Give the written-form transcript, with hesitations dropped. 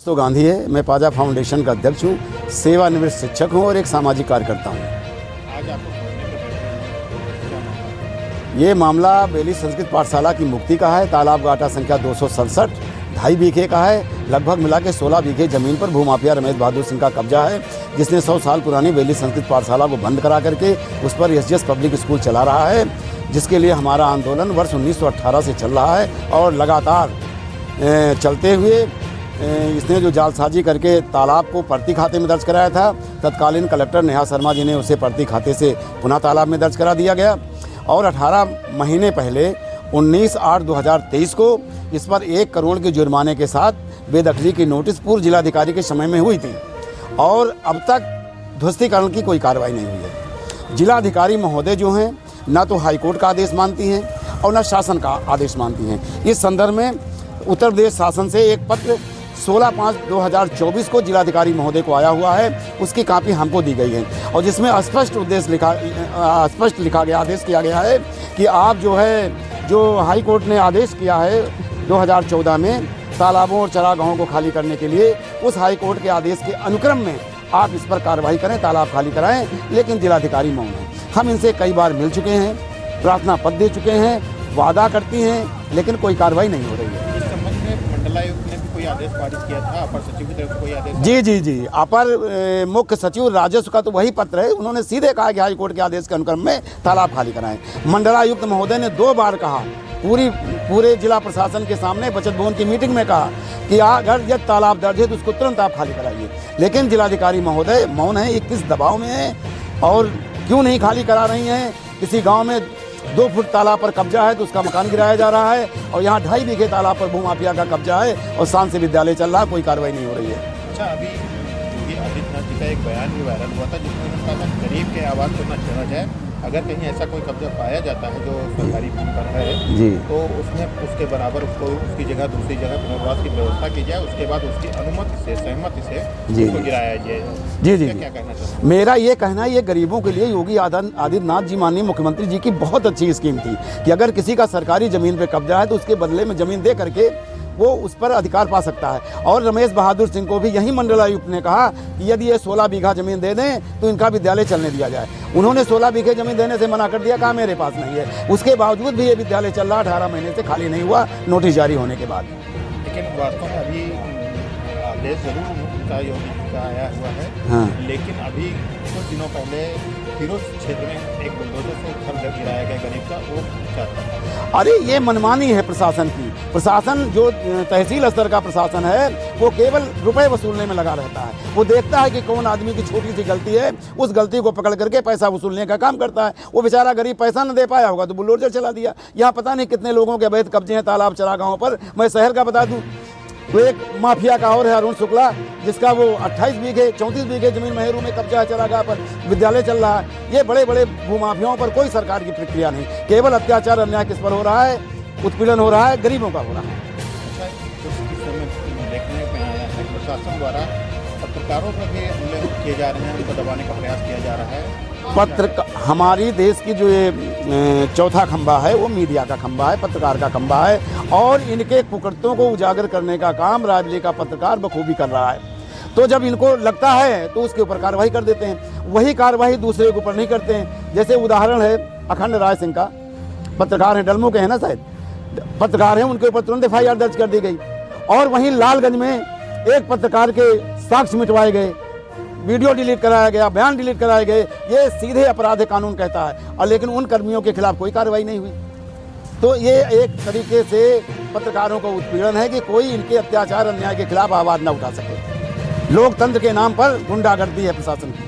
तो गांधी है। मैं पाजा फाउंडेशन का अध्यक्ष हूँ, सेवानिवृत्त शिक्षक हूँ और एक सामाजिक कार्यकर्ता हूँ। आज आपको ये मामला बेली संस्कृत पाठशाला की मुक्ति का है। तालाब घाटा संख्या 267, 2.5 बीघे का है। लगभग मिला के 16 बीघे जमीन पर भूमाफिया रमेश बहादुर सिंह का कब्जा है, जिसने 100 साल पुरानी बेली संस्कृत पाठशाला को बंद करा करके उस पर एसजीएस पब्लिक स्कूल चला रहा है, जिसके लिए हमारा आंदोलन वर्ष 1918 से चल रहा है और लगातार चलते हुए इसने जो जालसाजी करके तालाब को प्रति खाते में दर्ज कराया था, तत्कालीन कलेक्टर नेहा शर्मा जी ने उसे प्रति खाते से पुनः तालाब में दर्ज करा दिया गया और 18 महीने पहले 19/8/2023 को इस पर 1 करोड़ के जुर्माने के साथ बेदखली की नोटिस पूर्व जिलाधिकारी के समय में हुई थी और अब तक ध्वस्तीकरण की कोई कार्रवाई नहीं हुई है। जिलाधिकारी महोदय जो हैं ना तो हाईकोर्ट का आदेश मानती हैं और न शासन का आदेश मानती हैं। इस संदर्भ में उत्तर प्रदेश शासन से एक पत्र 16/5/2024 को जिलाधिकारी महोदय को आया हुआ है, उसकी कॉपी हमको दी गई है और जिसमें स्पष्ट लिखा गया, आदेश किया गया है कि आप जो हाई कोर्ट ने आदेश किया है 2014 में तालाबों और चरागाहों को खाली करने के लिए, उस हाई कोर्ट के आदेश के अनुक्रम में आप इस पर कार्रवाई करें, तालाब खाली कराएं। लेकिन जिलाधिकारी मौन है। हम इनसे कई बार मिल चुके हैं, प्रार्थना पत्र दे चुके हैं, वादा करती हैं, लेकिन कोई कार्रवाई नहीं हो रही है। इस संबंध में मंडलायुक्त ने भी कोई आदेश पारित किया था, अपर सचिव की तरफ से कोई आदेश? जी, अपर मुख्य सचिव राजस्व का तो वही पत्र है। उन्होंने सीधे कहा कि हाईकोर्ट के आदेश के अनुक्रम में तालाब खाली कराएं। मंडलायुक्त महोदय ने 2 बार कहा, पूरे जिला प्रशासन के सामने बचत भवन की मीटिंग में कहा कि अगर यह तालाब दर्ज है तो उसको तुरंत आप खाली कराइए, लेकिन जिलाधिकारी महोदय मौन है। 21 दबाव में है और क्यों नहीं खाली करा रही हैं? किसी गाँव में 2 फुट तालाब पर कब्जा है तो उसका मकान गिराया जा रहा है और यहाँ 2.5 बीघे तालाब पर भूमाफिया का कब्जा है और शान से विद्यालय चल रहा है, कोई कार्रवाई नहीं हो रही है। अच्छा, अभी योगी आदित्यनाथ जी का एक बयान भी वायरल हुआ था जिसमें उन्होंने कहा था गरीब के आवाज़ को न छेड़ा जाए। अगर कहीं ऐसा कोई कब्जा पाया जाता है जो सरकारी भूमि पर है जी, तो उसमें उसके बराबर उसकी जगह दूसरी जगह पुनर्वास की व्यवस्था की जाए, उसके बाद उसकी अनुमति से, सहमति से उसको गिराया जाए। जी, क्या कहना चाहते हैं? मेरा ये कहना है, ये गरीबों के लिए योगी आदित्यनाथ जी माननीय मुख्यमंत्री जी की बहुत अच्छी स्कीम थी कि अगर किसी का सरकारी ज़मीन पर कब्जा है तो उसके बदले में ज़मीन दे करके वो उस पर अधिकार पा सकता है। और रमेश बहादुर सिंह को भी यही मंडलायुक्त ने कहा कि यदि ये 16 बीघा ज़मीन दे दें तो इनका विद्यालय चलने दिया जाए। उन्होंने 16 बीघे ज़मीन देने से मना कर दिया, कहा मेरे पास नहीं है। उसके बावजूद भी ये विद्यालय चल रहा, 18 महीने से खाली नहीं हुआ, नोटिस जारी होने के बाद। लेकिन वास्तव में अभी आदेश जरूर उनका योगी का आया हुआ है, हाँ। लेकिन अभी कुछ दिनों पहले फिरोज क्षेत्र में एक बुलडोजर से घर गिराया गया गरीब का, वो चाहता है। अरे ये मनमानी है प्रशासन की। प्रशासन जो तहसील स्तर का प्रशासन है वो केवल रुपए वसूलने में लगा रहता है। वो देखता है कि कौन आदमी की छोटी सी गलती है, उस गलती को पकड़ करके पैसा वसूलने का काम करता है। वो बेचारा गरीब पैसा न दे पाया होगा तो बुलडोजर चला दिया। यहाँ पता नहीं कितने लोगों के अवैध कब्जे हैं तालाब चरागाहों पर। मैं शहर का बता दूँ तो एक माफिया का और है अरुण शुक्ला, जिसका वो 28 बीघे 34 बीघे जमीन महेरू में कब्जा है, चरागाह पर विद्यालय चल रहा है। ये बड़े बड़े भूमाफियाओं पर कोई सरकार की प्रक्रिया नहीं, केवल अत्याचार अन्याय किस पर हो रहा है? उत्पीड़न हो रहा है, गरीबों का हो रहा है। अच्छा, देखने में आया है प्रशासन द्वारा पत्रकारों पर भी हमले किए जा रहे हैं, उनको दबाने का प्रयास किया जा रहा है। हमारी देश की जो ये चौथा खंबा है वो मीडिया का खंबा है, पत्रकार का खंबा है और इनके कुकृत्यों को उजागर करने का काम राजली का पत्रकार बखूबी कर रहा है। तो जब इनको लगता है तो उसके ऊपर कार्रवाई कर देते हैं, वही कार्रवाई दूसरे के ऊपर नहीं करते हैं। जैसे उदाहरण है अखंड राय सिंह का, पत्रकार हैं, डलमू के हैं ना शायद, पत्रकार हैं, उनके ऊपर तुरंत FIR दर्ज कर दी गई। और वहीं लालगंज में एक पत्रकार के साक्ष्य मिटवाए गए, वीडियो डिलीट कराया गया, बयान डिलीट कराए गए। ये सीधे अपराध है, कानून कहता है, और लेकिन उन कर्मियों के खिलाफ कोई कार्रवाई नहीं हुई। तो ये एक तरीके से पत्रकारों को उत्पीड़न है कि कोई इनके अत्याचार अन्याय के खिलाफ आवाज़ न उठा सके। लोकतंत्र के नाम पर गुंडागर्दी है प्रशासन की।